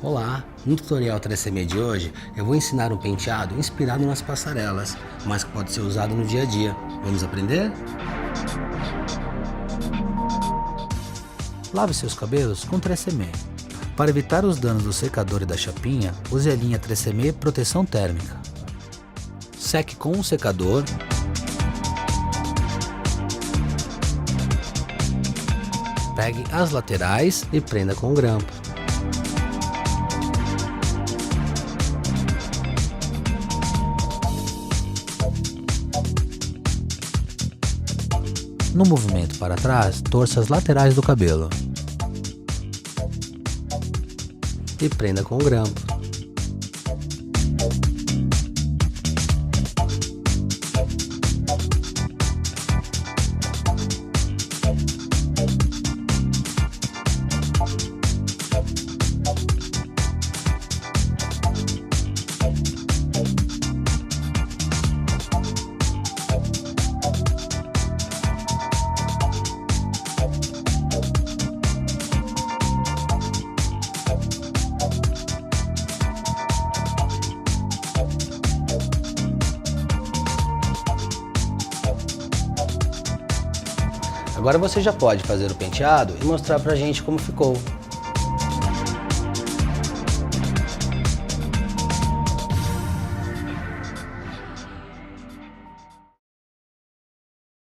Olá, no tutorial 3CM de hoje eu vou ensinar um penteado inspirado nas passarelas, mas que pode ser usado no dia a dia. Vamos aprender? Lave seus cabelos com 3CM. Para evitar os danos do secador e da chapinha, use a linha 3CM Proteção Térmica. Seque com um secador. Pegue as laterais E prenda com um grampo. no movimento para trás, torça as laterais do cabelo. E prenda com um grampo. Agora você já pode fazer o penteado e mostrar pra gente como ficou.